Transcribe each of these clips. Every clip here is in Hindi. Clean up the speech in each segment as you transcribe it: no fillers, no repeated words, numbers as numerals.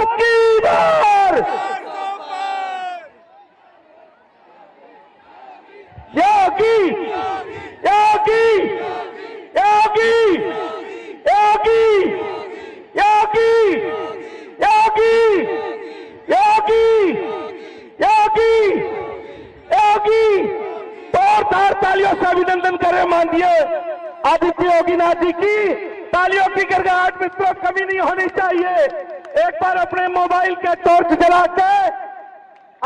अब की बार योगी योगी योगी योगी योगी योगी योगी योगी योगी जोरदार तालियों से अभिनंदन करें माननीय आदित्य योगीनाथ जी की। तालियों की गड़गड़ाहट में तो कमी नहीं होनी चाहिए। एक बार अपने मोबाइल के टॉर्च जला के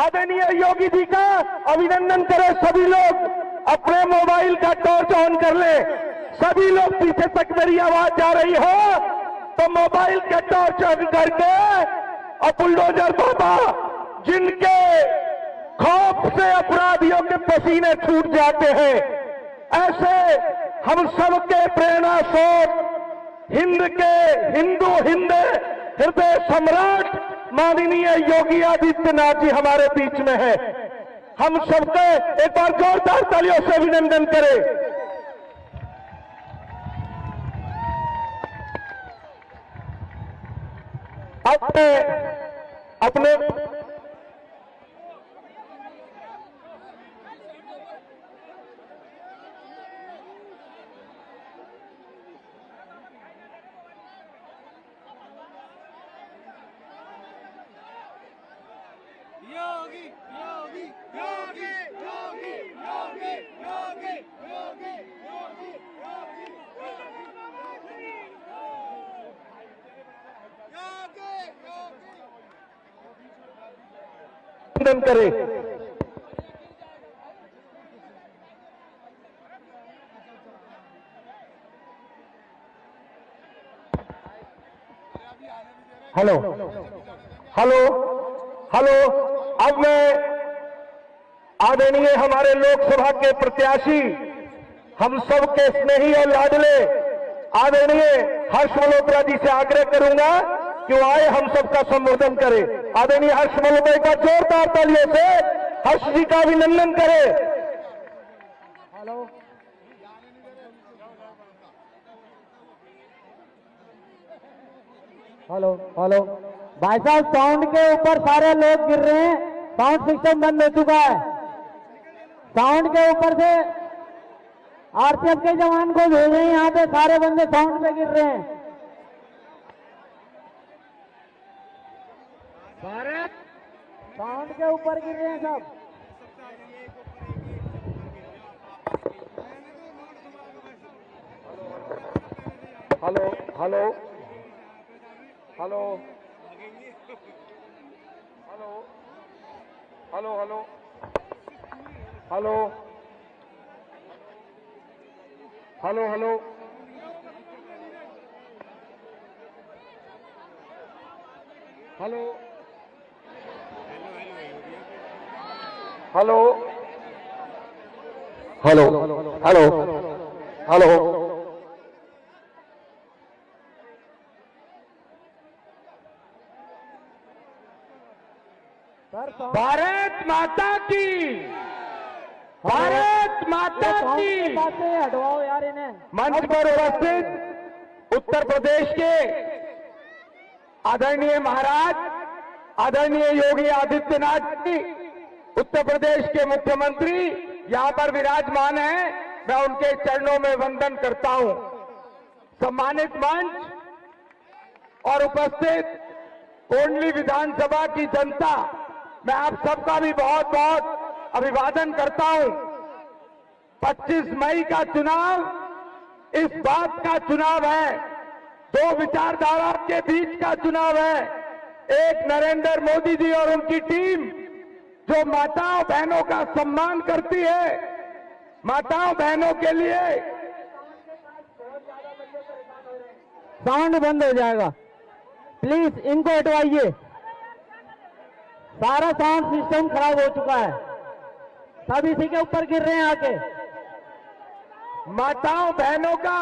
आदरणीय योगी जी का अभिनंदन करें। सभी लोग अपने मोबाइल का टॉर्च ऑन कर ले। सभी लोग पीछे तक मेरी आवाज जा रही हो तो मोबाइल के टॉर्च ऑन करके और बुलडोजर बाबा जिनके खौफ से अपराधियों के पसीने छूट जाते हैं, ऐसे हम सबके प्रेरणा स्रोत हिंदू हृदय सम्राट माननीय योगी आदित्यनाथ जी हमारे बीच में है। हम सबके एक बार जोरदार तालियों से अभिनंदन करें। अपने योगी योगी योगी योगी योगी योगी योगी योगी अभिनंदन करें। Hello hello hello. अब मैं आदरणीय हमारे लोकसभा के प्रत्याशी हम सबके स्नेही और लाडले आदरणीय हर्ष मल्होत्रा जी से आग्रह करूंगा कि वो आए हम सबका संबोधन करें। आदरणीय हर्ष मल्होत्रा का जोरदार तालियों से हर्ष जी का अभिनंदन करें। Hello hello hello. भाई साहब साउंड के ऊपर सारे लोग गिर रहे हैं। साउंड सिस्टम बंद हो चुका है। साउंड के ऊपर से आरपीएफ के जवान को भेजे हैं। यहाँ पे सारे बंदे साउंड पे गिर रहे हैं। भारत साउंड के ऊपर गिर रहे हैं सब। Hello hello hello hello hello hello hello hello hello hello hello hello hello. Bharat माता की, भारत माता की। हटवाओ यार इन्हें। मंच पर उपस्थित उत्तर प्रदेश के आदरणीय महाराज आदरणीय योगी आदित्यनाथ जी, उत्तर प्रदेश के मुख्यमंत्री यहां पर विराजमान हैं। मैं उनके चरणों में वंदन करता हूं। सम्मानित मंच और उपस्थित कोंडली विधानसभा की जनता, मैं आप सबका भी बहुत बहुत अभिवादन करता हूं। 25 मई का चुनाव इस बात का चुनाव है, दो विचारधारा के बीच का चुनाव है। एक नरेंद्र मोदी जी और उनकी टीम जो माताओं बहनों का सम्मान करती है, माताओं बहनों के लिए। साउंड बंद हो जाएगा, प्लीज इनको हटवाइए। सारा साउंड सिस्टम खराब हो चुका है। सब इसी के ऊपर गिर रहे हैं आके। माताओं बहनों का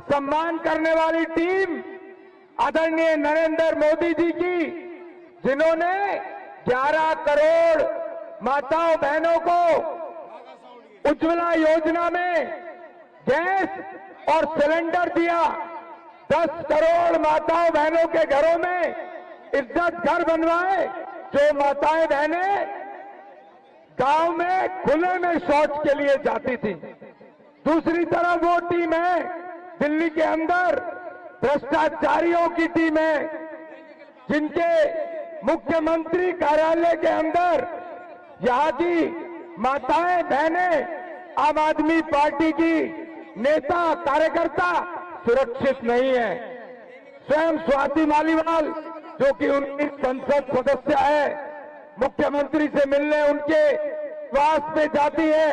सम्मान करने वाली टीम आदरणीय नरेंद्र मोदी जी की, जिन्होंने 11 करोड़ माताओं बहनों को उज्ज्वला योजना में गैस और सिलेंडर दिया। 10 करोड़ माताओं बहनों के घरों में इज्जत घर बनवाए। जो माताएं बहनें गांव में खुले में शौच के लिए जाती थी, दूसरी तरफ वो टीम है दिल्ली के अंदर भ्रष्टाचारियों की टीम है, जिनके मुख्यमंत्री कार्यालय के अंदर यहां की माताएं बहनें आम आदमी पार्टी की नेता कार्यकर्ता सुरक्षित नहीं है। स्वयं स्वाति मालीवाल जो कि उनकी संसद सदस्य है, मुख्यमंत्री से मिलने उनके निवास पे जाती है।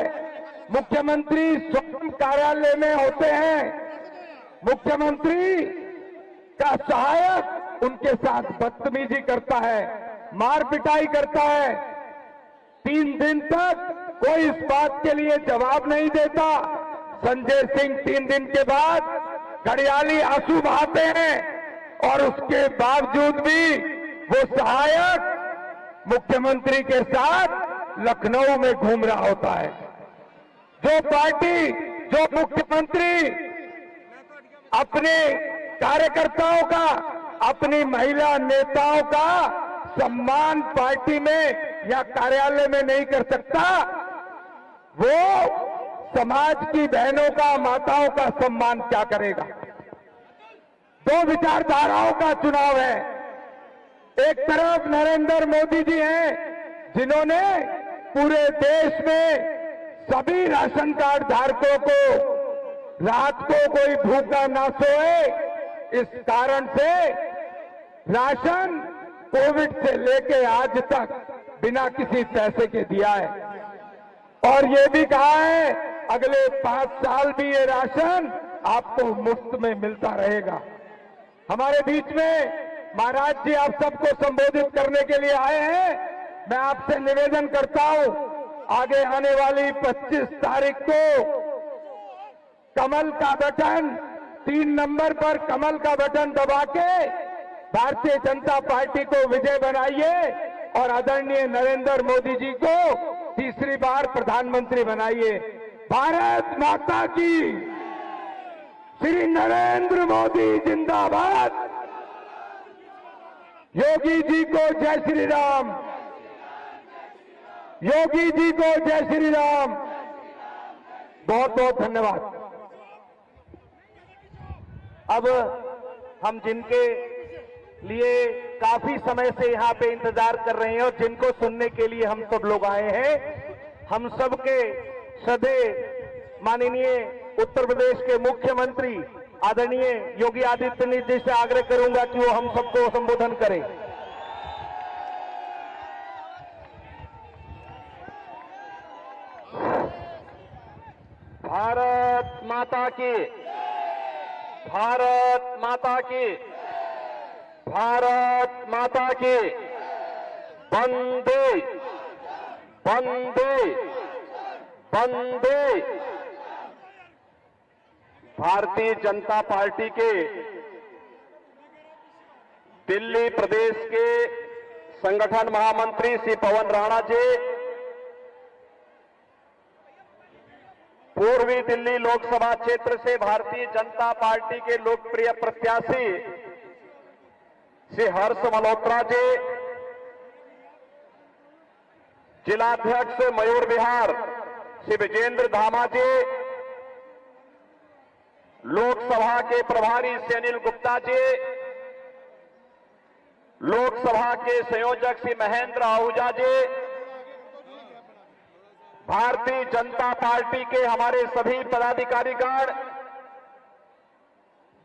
मुख्यमंत्री स्वयं कार्यालय में होते हैं। मुख्यमंत्री का सहायक उनके साथ बदतमीजी करता है, मार पिटाई करता है। 3 दिन तक कोई इस बात के लिए जवाब नहीं देता। संजय सिंह 3 दिन के बाद घड़ियाली आंसू बहाते हैं और उसके बावजूद भी वो सहायक मुख्यमंत्री के साथ लखनऊ में घूम रहा होता है। जो पार्टी, जो मुख्यमंत्री अपने कार्यकर्ताओं का, अपनी महिला नेताओं का सम्मान पार्टी में या कार्यालय में नहीं कर सकता, वो समाज की बहनों का, माताओं का सम्मान क्या करेगा। 2 विचारधाराओं का चुनाव है। एक तरफ नरेंद्र मोदी जी हैं, जिन्होंने पूरे देश में सभी राशन कार्ड धारकों को रात को कोई भूखा ना सोए, इस कारण से राशन कोविड से लेके आज तक बिना किसी पैसे के दिया है। और ये भी कहा है अगले 5 साल भी ये राशन आपको मुफ्त में मिलता रहेगा। हमारे बीच में महाराज जी आप सबको संबोधित करने के लिए आए हैं। मैं आपसे निवेदन करता हूं, आगे आने वाली 25 तारीख को कमल का बटन, 3 नंबर पर कमल का बटन दबा के भारतीय जनता पार्टी को विजय बनाइए और आदरणीय नरेंद्र मोदी जी को तीसरी बार प्रधानमंत्री बनाइए। भारत माता की, श्री नरेंद्र मोदी जिंदाबाद। योगी जी को जय श्री राम, योगी जी को जय श्री राम। बहुत बहुत धन्यवाद। अब हम जिनके लिए काफी समय से यहाँ पे इंतजार कर रहे हैं और जिनको सुनने के लिए हम सब लोग आए हैं, हम सबके श्रद्धेय माननीय उत्तर प्रदेश के मुख्यमंत्री आदरणीय योगी आदित्यनाथ जी से आग्रह करूंगा कि वो हम सबको संबोधन करें। भारत माता की, भारत माता की, भारत माता की। वंदे वंदे वंदे। भारतीय जनता पार्टी के दिल्ली प्रदेश के संगठन महामंत्री श्री पवन राणा जी, पूर्वी दिल्ली लोकसभा क्षेत्र से भारतीय जनता पार्टी के लोकप्रिय प्रत्याशी श्री हर्ष मल्होत्रा जी, जिलाध्यक्ष मयूर विहार श्री विजेंद्र धामा जी, लोकसभा के प्रभारी श्री अनिल गुप्ता जी, लोकसभा के संयोजक श्री महेंद्र आहूजा जी, भारतीय जनता पार्टी के हमारे सभी पदाधिकारीगण,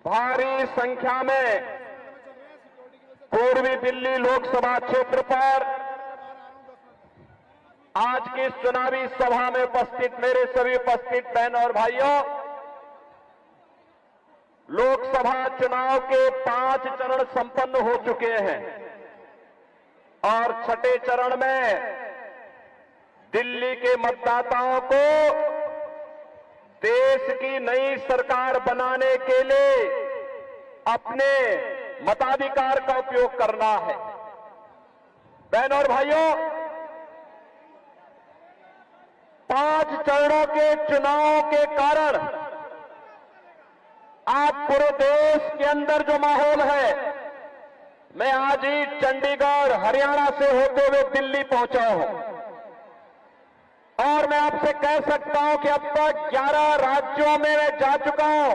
भारी संख्या में पूर्वी दिल्ली लोकसभा क्षेत्र पर आज की इस चुनावी सभा में उपस्थित मेरे सभी उपस्थित बहन और भाइयों, लोकसभा चुनाव के 5 चरण संपन्न हो चुके हैं और 6ठे चरण में दिल्ली के मतदाताओं को देश की नई सरकार बनाने के लिए अपने मताधिकार का उपयोग करना है। बहनों और भाइयों, 5 चरणों के चुनाव के कारण आज पूरे देश के अंदर जो माहौल है मैं आज ही चंडीगढ़ हरियाणा से होते हुए दिल्ली पहुंचा हूं और मैं आपसे कह सकता हूं कि अब तक 11 राज्यों में मैं जा चुका हूं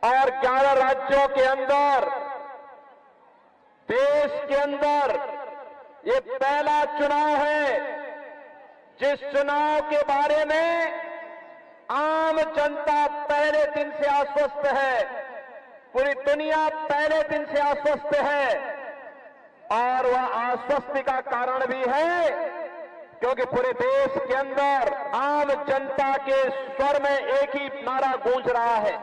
और 11 राज्यों के अंदर, देश के अंदर ये पहला चुनाव है जिस चुनाव के बारे में आम जनता पहले दिन से आश्वस्त है, पूरी दुनिया पहले दिन से आश्वस्त है। और वह आश्वस्ति का कारण भी है क्योंकि पूरे देश के अंदर आम जनता के स्वर में एक ही नारा गूंज रहा है,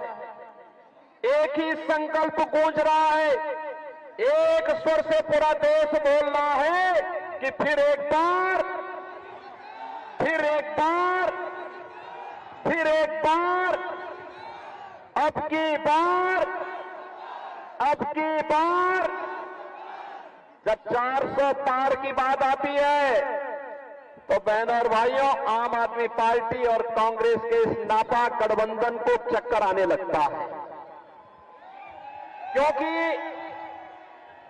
एक ही संकल्प गूंज रहा है, एक स्वर से पूरा देश बोल रहा है कि फिर एक बार, फिर एक बार, फिर एक बार, अब की बार, अब की बार। जब 400 पार की बात आती है तो बहनों और भाइयों, आम आदमी पार्टी और कांग्रेस के इस नापाक गठबंधन को चक्कर आने लगता है, क्योंकि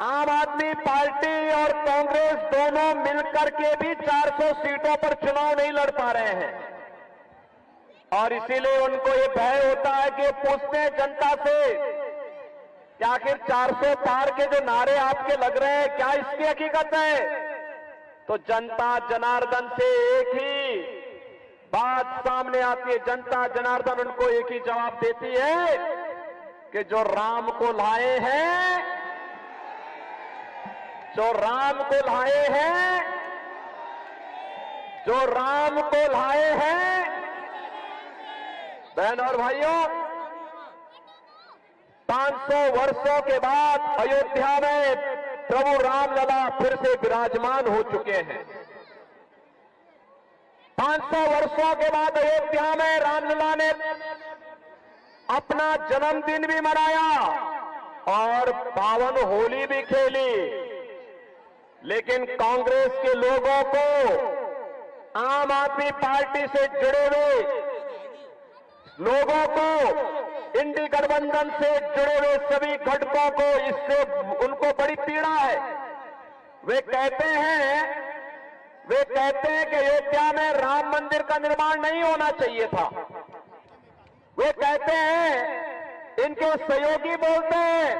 आम आदमी पार्टी और कांग्रेस दोनों मिलकर के भी 400 सीटों पर चुनाव नहीं लड़ पा रहे हैं और इसीलिए उनको ये भय होता है कि पूछते हैं जनता से कि आखिर 400 पार के जो नारे आपके लग रहे हैं क्या इसकी हकीकत है? तो जनता जनार्दन से एक ही बात सामने आती है, जनता जनार्दन उनको एक ही जवाब देती है कि जो राम को लाए हैं, जो राम को लाए हैं, जो राम को लाए हैं। बहन और भाइयों, 500 वर्षों के बाद अयोध्या में प्रभु रामलला फिर से विराजमान हो चुके हैं। 500 वर्षों के बाद अयोध्या में रामलला ने अपना जन्मदिन भी मनाया और पावन होली भी खेली, लेकिन कांग्रेस के लोगों को, आम आदमी पार्टी से जुड़े हुए लोगों को, इंडी गठबंधन से जुड़े हुए सभी घटकों को इससे उनको बड़ी पीड़ा है। वे कहते हैं कि अयोध्या में राम मंदिर का निर्माण नहीं होना चाहिए था। वे कहते हैं, इनके सहयोगी बोलते हैं,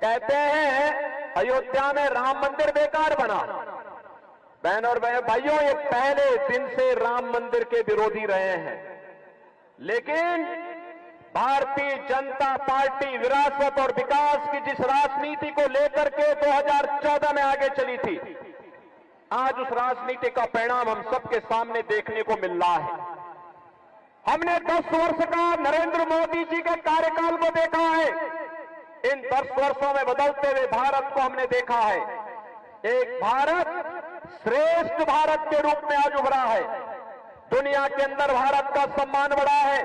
कहते हैं अयोध्या में राम मंदिर बेकार बना। बहन और भाइयों, ये पहले दिन से राम मंदिर के विरोधी रहे हैं, लेकिन भारतीय जनता पार्टी विरासत और विकास की जिस राजनीति को लेकर के 2014 में आगे चली थी, आज उस राजनीति का परिणाम हम सबके सामने देखने को मिल रहा है। हमने 10 वर्ष का नरेंद्र मोदी जी के कार्यकाल को देखा है। इन 10 वर्षों में बदलते हुए भारत को हमने देखा है। एक भारत श्रेष्ठ भारत के रूप में आज उभरा है। दुनिया के अंदर भारत का सम्मान बढ़ा है,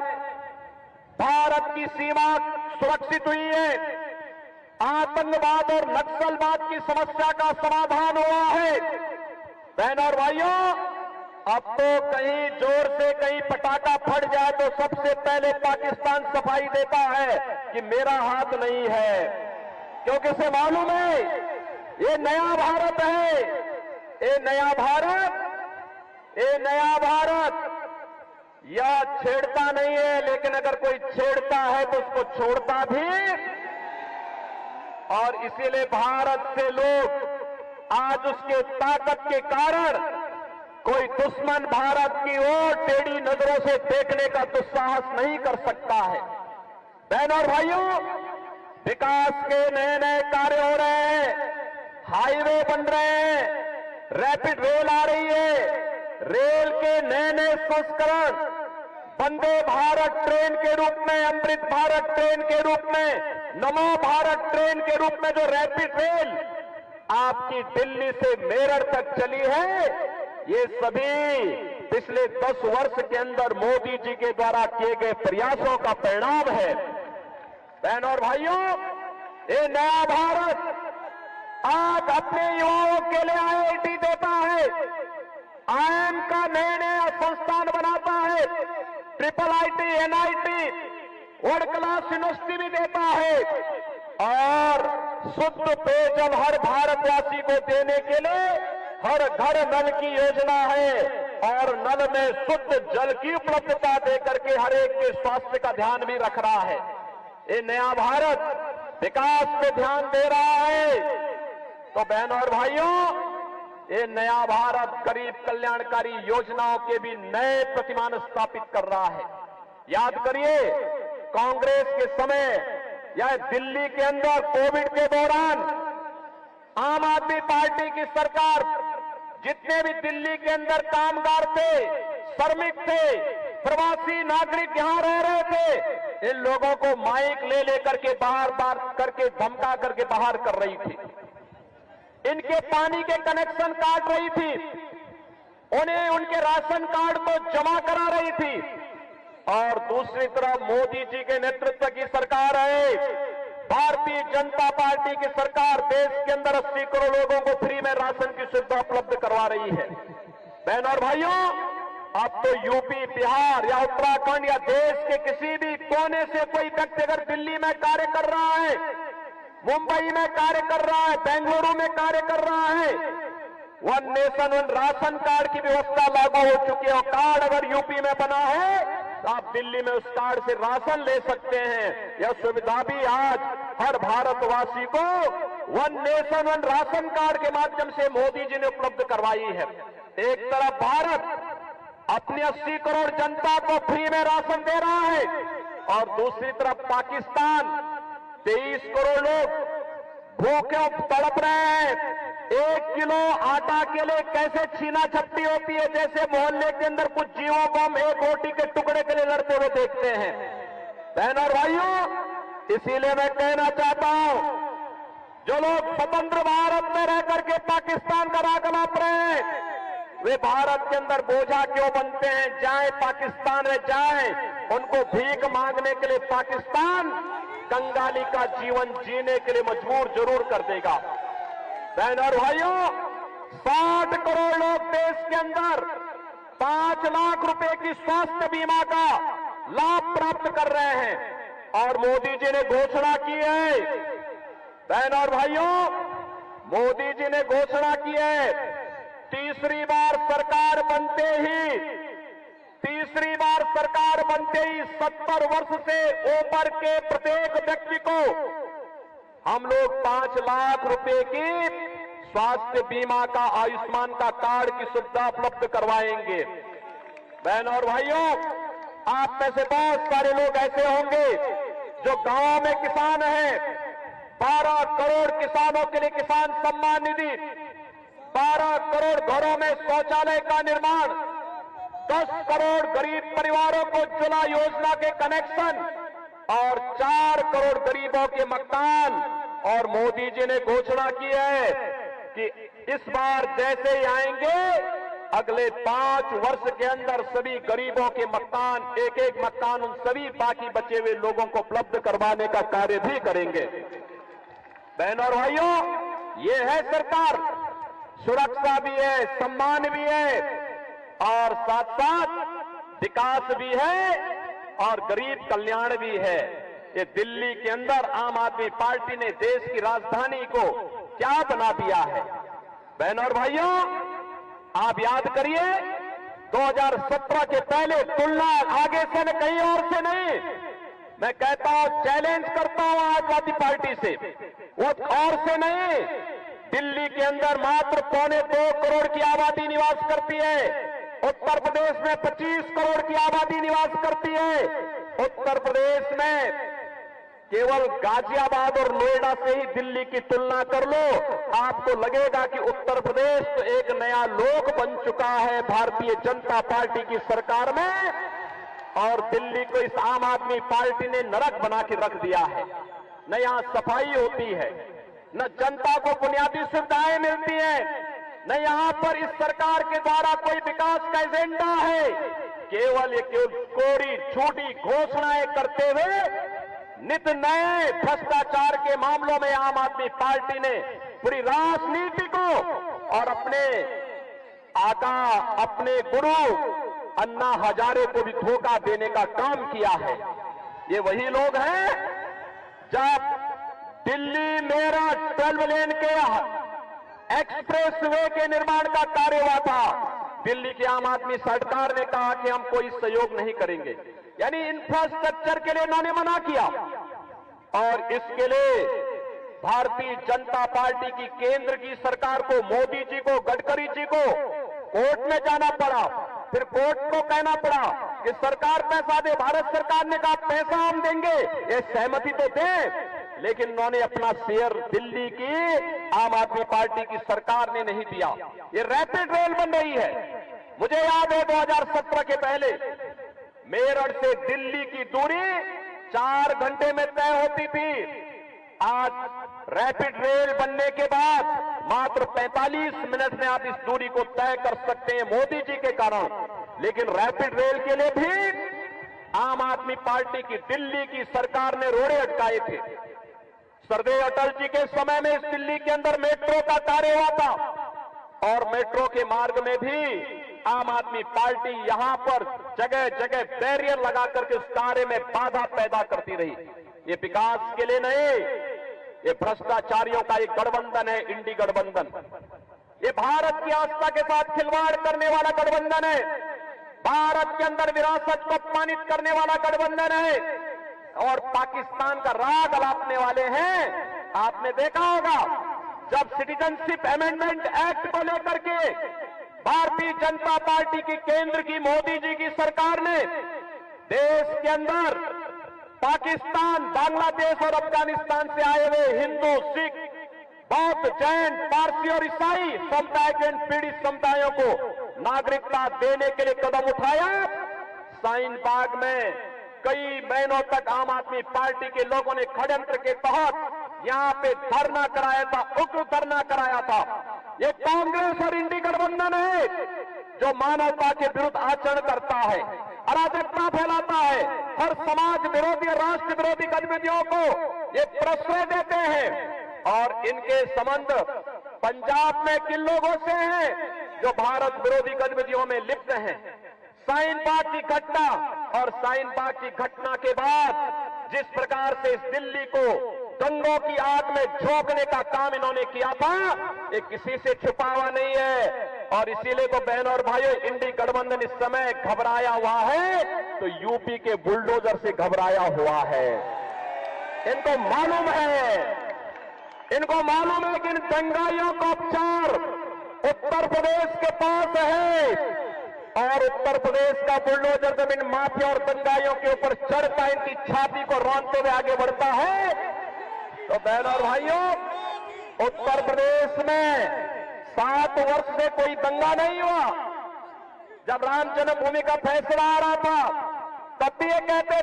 भारत की सीमा सुरक्षित हुई है, आतंकवाद और नक्सलवाद की समस्या का समाधान हुआ है। बहनों और भाइयों, अब तो कहीं जोर से कहीं पटाखा फट जाए तो सबसे पहले पाकिस्तान सफाई देता है कि मेरा हाथ नहीं है, क्योंकि इसे मालूम है ये नया भारत है, ये नया भारत, ये नया भारत यह छेड़ता नहीं है, लेकिन अगर कोई छेड़ता है तो उसको छोड़ता भी। और इसीलिए भारत से लोग आज उसके ताकत के कारण कोई दुश्मन भारत की ओर टेढ़ी नजरों से देखने का दुस्साहस नहीं कर सकता है। बहनों और भाइयों, विकास के नए नए कार्य हो रहे हैं, हाईवे बन रहे हैं, रैपिड रेल आ रही है, रेल के नए नए संस्करण, वंदे भारत ट्रेन के रूप में, अमृत भारत ट्रेन के रूप में, नमो भारत ट्रेन के रूप में जो रैपिड रेल आपकी दिल्ली से मेरठ तक चली है, ये सभी पिछले 10 वर्ष के अंदर मोदी जी के द्वारा किए गए प्रयासों का परिणाम है। बहनों और भाइयों, ये नया भारत आज अपने युवाओं के लिए आईआईटी देता है, आईआईएम का नए नया संस्थान बनाता है, triple IT, NIT, world class university भी देता है और शुद्ध पेयजल हर भारतवासी को देने के लिए हर घर नल की योजना है और नल में शुद्ध जल की उपलब्धता देकर के हर एक के स्वास्थ्य का ध्यान भी रख रहा है। ये नया भारत विकास पे ध्यान दे रहा है। तो बहनों और भाइयों, ये नया भारत गरीब कल्याणकारी योजनाओं के भी नए प्रतिमान स्थापित कर रहा है। याद करिए, कांग्रेस के समय या दिल्ली के अंदर कोविड के दौरान आम आदमी पार्टी की सरकार जितने भी दिल्ली के अंदर कामगार थे, श्रमिक थे, प्रवासी नागरिक यहां रह रहे थे, इन लोगों को माइक ले लेकर के बार बार करके धमका करके बाहर कर रही थी। इनके पानी के कनेक्शन काट रही थी, उन्हें उनके राशन कार्ड को जमा करा रही थी। और दूसरी तरफ मोदी जी के नेतृत्व की सरकार है, भारतीय जनता पार्टी की सरकार देश के अंदर 80 करोड़ लोगों को फ्री में राशन की सुविधा उपलब्ध करवा रही है। बहनों और भाइयों, अब तो यूपी, बिहार या उत्तराखंड या देश के किसी भी कोने से कोई व्यक्ति अगर दिल्ली में कार्य कर रहा है, मुंबई में कार्य कर रहा है, बेंगलुरु में कार्य कर रहा है, one nation one ration card की व्यवस्था लागू हो चुकी है। और कार्ड अगर यूपी में बना है तो आप दिल्ली में उस कार्ड से राशन ले सकते हैं। यह सुविधा भी आज हर भारतवासी को one nation one ration card के माध्यम से मोदी जी ने उपलब्ध करवाई है। एक तरफ भारत अपनी 80 करोड़ जनता को फ्री में राशन दे रहा है और दूसरी तरफ पाकिस्तान 23 करोड़ लोग भूखे तड़प रहे हैं। 1 किलो आटा के लिए कैसे छीना झपटी होती है, जैसे मोहल्ले के अंदर कुछ जीवों को हम एक रोटी के टुकड़े के लिए लड़ते हुए देखते हैं। बहनों और भाइयों, इसीलिए मैं कहना चाहता हूं, जो लोग स्वतंत्र भारत में रह करके पाकिस्तान का राग लाप रहे हैं, वे भारत के अंदर बोझा क्यों बनते हैं? जाएं पाकिस्तान में जाएं, उनको भीख मांगने के लिए पाकिस्तान कंगाली का जीवन जीने के लिए मजबूर जरूर कर देगा। बहनों और भाइयों, 60 करोड़ लोग देश के अंदर 5 लाख रुपए की स्वास्थ्य बीमा का लाभ प्राप्त कर रहे हैं और मोदी जी ने घोषणा की है। बहनों और भाइयों, मोदी जी ने घोषणा की है, तीसरी बार सरकार बनते ही 70 वर्ष से ऊपर के प्रत्येक व्यक्ति को हम लोग 5 लाख रुपए की स्वास्थ्य बीमा का, आयुष्मान का कार्ड की सुविधा उपलब्ध करवाएंगे। बहनों और भाइयों, आप में से बहुत सारे लोग ऐसे होंगे जो गांव में किसान हैं। 12 करोड़ किसानों के लिए किसान सम्मान निधि, 12 करोड़ घरों में शौचालय का निर्माण, 10 करोड़ गरीब परिवारों को उज्ज्वला योजना के कनेक्शन और 4 करोड़ गरीबों के मकान। और मोदी जी ने घोषणा की है कि इस बार जैसे ही आएंगे, अगले 5 वर्ष के अंदर सभी गरीबों के मकान, एक एक मकान उन सभी बाकी बचे हुए लोगों को उपलब्ध करवाने का कार्य भी करेंगे। बहनों और भाइयों, ये है सरकार, सुरक्षा भी है, सम्मान भी है और साथ साथ विकास भी है और गरीब कल्याण भी है। ये दिल्ली के अंदर आम आदमी पार्टी ने देश की राजधानी को क्या बना दिया है। बहनों और भाइयों, आप याद करिए, 2017 के पहले तुलना आगे से न कहीं और से नहीं, मैं कहता हूं, चैलेंज करता हूं आजादी पार्टी से, वो और से नहीं। दिल्ली के अंदर मात्र 2.25 करोड़ की आबादी निवास करती है, उत्तर प्रदेश में 25 करोड़ की आबादी निवास करती है। उत्तर प्रदेश में केवल गाजियाबाद और नोएडा से ही दिल्ली की तुलना कर लो, आपको लगेगा कि उत्तर प्रदेश तो एक नया लोक बन चुका है भारतीय जनता पार्टी की सरकार में, और दिल्ली को इस आम आदमी पार्टी ने नरक बना के रख दिया है। न यहां सफाई होती है, न जनता को बुनियादी सुविधाएं मिलती हैं, न यहां पर इस सरकार के द्वारा कोई विकास का एजेंडा है। केवल कोरी झूठी घोषणाएं करते हुए नित नए भ्रष्टाचार के मामलों में आम आदमी पार्टी ने पूरी राजनीति को और अपने आका, अपने गुरु अन्ना हजारे को भी धोखा देने का काम किया है। ये वही लोग हैं जब दिल्ली मेरठ 12 लेन के एक्सप्रेस वे के निर्माण का कार्य हुआ था। दिल्ली की आम आदमी सरकार ने कहा कि हम कोई सहयोग नहीं करेंगे, यानी इंफ्रास्ट्रक्चर के लिए इन्होंने मना किया। और इसके लिए भारतीय जनता पार्टी की केंद्र की सरकार को, मोदी जी को, गडकरी जी को कोर्ट में जाना पड़ा। फिर कोर्ट को कहना पड़ा कि सरकार पैसा दे। भारत सरकार ने कहा पैसा हम देंगे, ये सहमति तो दें, लेकिन उन्होंने अपना शेयर दिल्ली की आम आदमी पार्टी की सरकार ने नहीं दिया। ये रैपिड रेल बन रही है। मुझे याद है 2017 के पहले मेरठ से दिल्ली की दूरी 4 घंटे में तय होती थी। आज रैपिड रेल बनने के बाद मात्र 45 मिनट में आप इस दूरी को तय कर सकते हैं, मोदी जी के कारण। लेकिन रैपिड रेल के लिए भी आम आदमी पार्टी की दिल्ली की सरकार ने रोड़े अटकाए थे। सरदेव अटल जी के समय में इस दिल्ली के अंदर मेट्रो का कार्य हुआ था और मेट्रो के मार्ग में भी आम आदमी पार्टी यहां पर जगह जगह बैरियर लगा करके उस कार्य में बाधा पैदा करती रही। ये विकास के लिए नहीं, ये भ्रष्टाचारियों का एक गठबंधन है, इंडी गठबंधन। ये भारत की आस्था के साथ खिलवाड़ करने वाला गठबंधन है, भारत के अंदर विरासत को अपमानित करने वाला गठबंधन है और पाकिस्तान का राग अलापने वाले हैं। आपने देखा होगा जब सिटीजनशिप अमेंडमेंट एक्ट को लेकर के भारतीय जनता पार्टी की केंद्र की मोदी जी की सरकार ने देश के अंदर पाकिस्तान, बांग्लादेश और अफगानिस्तान से आए हुए हिंदू, सिख, बौद्ध, जैन, पारसी और ईसाई समुदाय के पीड़ित समुदायों को नागरिकता देने के लिए कदम उठाया। साइन बाग में कई महीनों तक आम आदमी पार्टी के लोगों ने षड्यंत्र के तहत यहां पे धरना कराया था, उग्र धरना कराया था। ये कांग्रेस और इंडी गठबंधन है जो मानवता के विरुद्ध आचरण करता है, अराजकता फैलाता है, हर समाज विरोधी, राष्ट्र विरोधी गतिविधियों को ये प्रश्रय देते हैं। और इनके संबंध पंजाब में किन लोगों से हैं जो भारत विरोधी गतिविधियों में लिप्त हैं। साइन बाग की घटना और साइन बाग की घटना के बाद जिस प्रकार से इस दिल्ली को दंगों की आग में झोंकने का काम इन्होंने किया था, ये किसी से छुपा हुआ नहीं है। और इसीलिए तो बहनों और भाइयों, इंडी गठबंधन इस समय घबराया हुआ है तो यूपी के बुलडोजर से घबराया हुआ है। इनको मालूम है कि इन दंगाइयों का उपचार उत्तर प्रदेश के पास है और उत्तर प्रदेश का बुलडोजर जब इन माफिया और दंगाइयों के ऊपर चढ़ता, इनकी छाती को रौंदते हुए आगे बढ़ता है। तो बहनों और भाइयों, उत्तर प्रदेश में 7 वर्ष से कोई दंगा नहीं हुआ। जब राम जन्मभूमि का फैसला आ रहा था तब भी ये कहते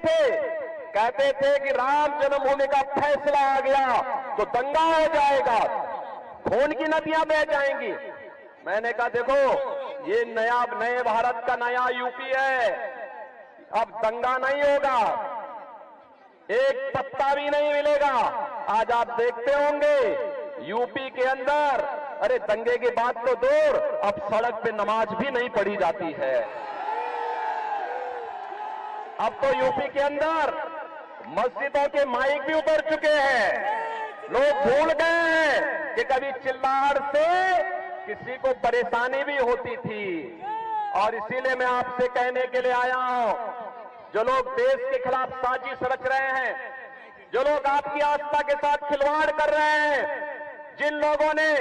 थे कि राम जन्मभूमि का फैसला आ गया तो दंगा हो जाएगा, खून की नदियां बह जाएंगी। मैंने कहा देखो, ये नए भारत का नया यूपी है, अब दंगा नहीं होगा, एक पत्ता भी नहीं मिलेगा। आज आप देखते होंगे यूपी के अंदर, अरे दंगे की बात तो दूर, अब सड़क पे नमाज भी नहीं पढ़ी जाती है। अब तो यूपी के अंदर मस्जिदों के माइक भी उतर चुके हैं। लोग भूल गए हैं कि कभी चिल्लाहट से किसी को परेशानी भी होती थी। और इसीलिए मैं आपसे कहने के लिए आया हूं, जो लोग देश के खिलाफ साजिश रच रहे हैं, जो लोग आपकी आस्था के साथ खिलवाड़ कर रहे हैं, जिन लोगों ने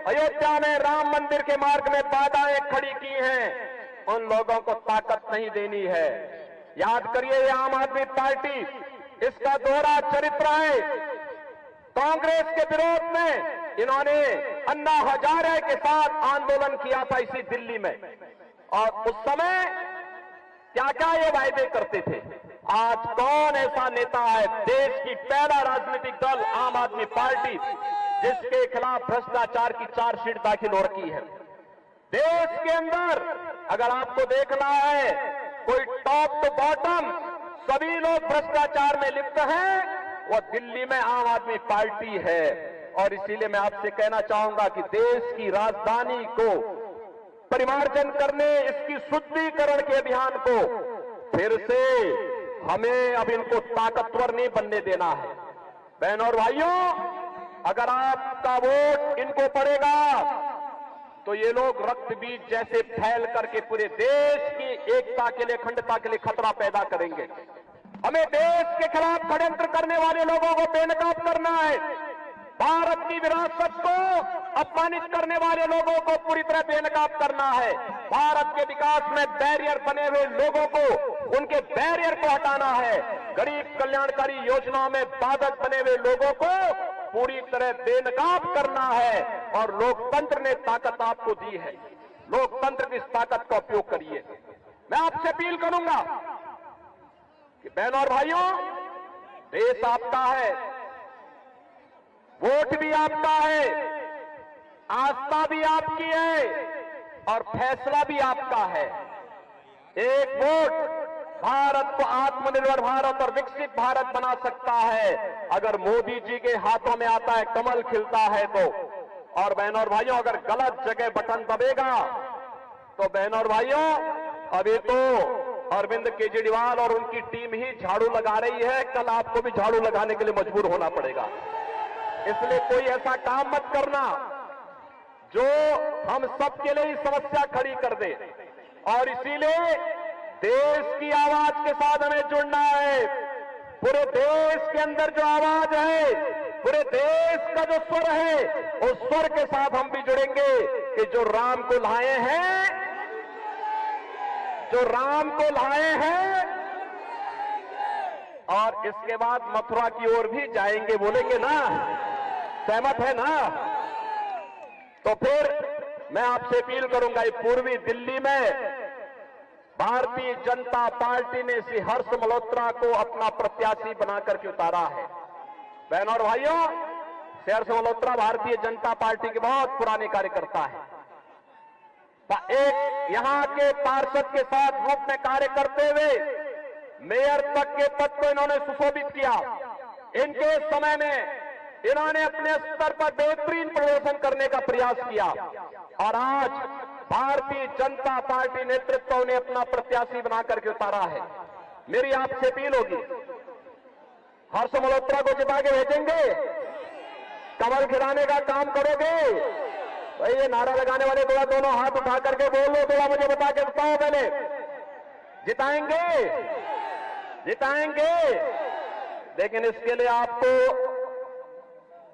अयोध्या में राम मंदिर के मार्ग में बाधाएं खड़ी की हैं, उन लोगों को ताकत नहीं देनी है। याद करिए, ये आम आदमी पार्टी, इसका दोहरा चरित्र है। कांग्रेस के विरोध में इन्होंने अन्ना हजारे के साथ आंदोलन किया था इसी दिल्ली में, और उस समय क्या क्या ये वायदे करते थे। आज कौन ऐसा नेता है, देश की पहला राजनीतिक दल आम आदमी पार्टी, जिसके खिलाफ भ्रष्टाचार की चार्जशीट दाखिल हो रखी है। देश के अंदर अगर आपको देखना है, कोई टॉप टू बॉटम सभी लोग भ्रष्टाचार में लिप्त हैं, वो दिल्ली में आम आदमी पार्टी है। और इसीलिए मैं आपसे कहना चाहूंगा कि देश की राजधानी को परिमार्जन करने, इसकी शुद्धिकरण के अभियान को फिर से हमें अब इनको ताकतवर नहीं बनने देना है। बहन और भाइयों, अगर आपका वोट इनको पड़ेगा तो ये लोग रक्त बीज जैसे फैल करके पूरे देश की एकता के लिए, अखंडता के लिए खतरा पैदा करेंगे। हमें देश के खिलाफ षड्यंत्र करने वाले लोगों को बेनकाब करना है। भारत की विरासत को अपमानित करने वाले लोगों को पूरी तरह बेनकाब करना है। भारत के विकास में बैरियर बने हुए लोगों को, उनके बैरियर को हटाना है। गरीब कल्याणकारी योजनाओं में बाधक बने हुए लोगों को पूरी तरह बेनकाब करना है। और लोकतंत्र ने ताकत आपको दी है, लोकतंत्र की इस ताकत का उपयोग करिए। मैं आपसे अपील करूंगा कि बहनों और भाइयों, देश आपका है, वोट भी आपका है, आस्था भी आपकी है और फैसला भी आपका है। एक वोट भारत को आत्मनिर्भर भारत और विकसित भारत बना सकता है अगर मोदी जी के हाथों में आता है, कमल खिलता है तो। और बहनों और भाइयों, अगर गलत जगह बटन दबेगा तो बहनों और भाइयों, अभी तो अरविंद केजरीवाल और उनकी टीम ही झाड़ू लगा रही है, कल आपको भी झाड़ू लगाने के लिए मजबूर होना पड़ेगा। इसलिए कोई ऐसा काम मत करना जो हम सबके लिए समस्या खड़ी कर दे। और इसीलिए देश की आवाज के साथ हमें जुड़ना है। पूरे देश के अंदर जो आवाज है, पूरे देश का जो स्वर है, उस स्वर के साथ हम भी जुड़ेंगे कि जो राम को लाए हैं, जो राम को लाए हैं, और इसके बाद मथुरा की ओर भी जाएंगे, बोलेंगे ना? सहमत है ना? तो फिर मैं आपसे अपील करूंगा, पूर्वी दिल्ली में भारतीय जनता पार्टी ने श्री हर्ष मल्होत्रा को अपना प्रत्याशी बनाकर के उतारा है। बहनों और भाइयों, श्री हर्ष मल्होत्रा भारतीय जनता पार्टी के बहुत पुराने कार्यकर्ता है। एक यहां के पार्षद के साथ ग्रुप में कार्य करते हुए मेयर तक के पद को इन्होंने सुशोभित किया। इनके समय में इन्होंने अपने स्तर पर बेहतरीन प्रदर्शन करने का प्रयास किया और आज भारतीय जनता पार्टी नेतृत्व ने अपना प्रत्याशी बना करके उतारा है। मेरी आपसे अपील होगी, हर्ष मल्होत्रा को जिता के भेजेंगे, कमल खिलाने का काम करोगे? भाई ये नारा लगाने वाले थोड़ा दोनों हाथ उठा करके बोलो, थोड़ा मुझे बता के बताओ पहले। जिताएंगे? जिताएंगे। लेकिन इसके लिए आपको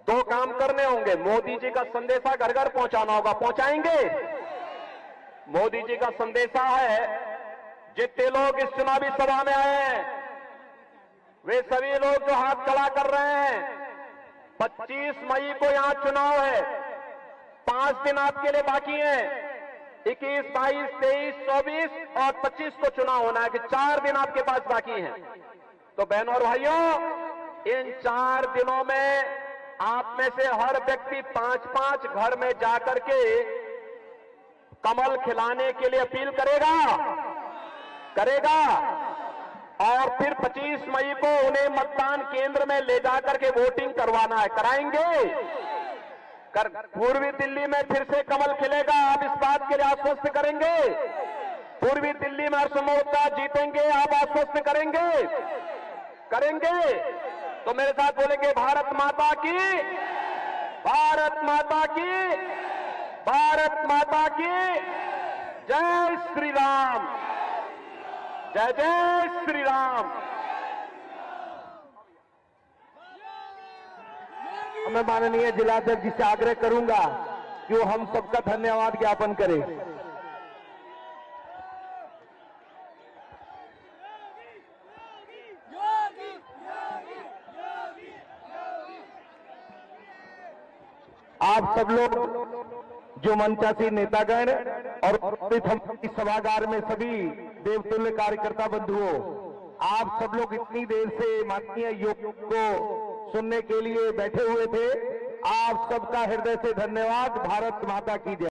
दो काम करने होंगे। मोदी जी का संदेशा घर घर पहुंचाना होगा। पहुंचाएंगे? मोदी जी का संदेशा है, जितने लोग इस चुनावी सभा में आए हैं वे सभी लोग जो हाथ खड़ा कर रहे हैं, 25 मई को यहां चुनाव है, 5 दिन आपके लिए बाकी हैं। 21, 22, 23, 24 और 25 को चुनाव होना है कि 4 दिन आपके पास बाकी हैं। तो बहनों और भाइयों, इन 4 दिनों में आप में से हर व्यक्ति 5-5 घर में जाकर के कमल खिलाने के लिए अपील करेगा और फिर 25 मई को उन्हें मतदान केंद्र में ले जाकर के वोटिंग करवाना है। कराएंगे? पूर्वी दिल्ली में फिर से कमल खिलेगा, आप इस बात के लिए आश्वस्त करेंगे? पूर्वी दिल्ली में हर्ष मल्होत्रा जीतेंगे, आप आश्वस्त करेंगे? तो मेरे साथ बोलेंगे, भारत माता की, भारत माता की, भारत माता की जय श्री राम, जय जय श्री राम। मैं माननीय जिलाध्यक्ष जी से आग्रह करूंगा कि वो हम सबका धन्यवाद ज्ञापन करें। आप सब लोग जो मंचासीन नेतागण और इस सभागार में सभी देवतुल्य कार्यकर्ता बंधुओं, आप सब लोग इतनी देर से माननीय योग को सुनने के लिए बैठे हुए थे। आप सबका हृदय से धन्यवाद। भारत माता की जय।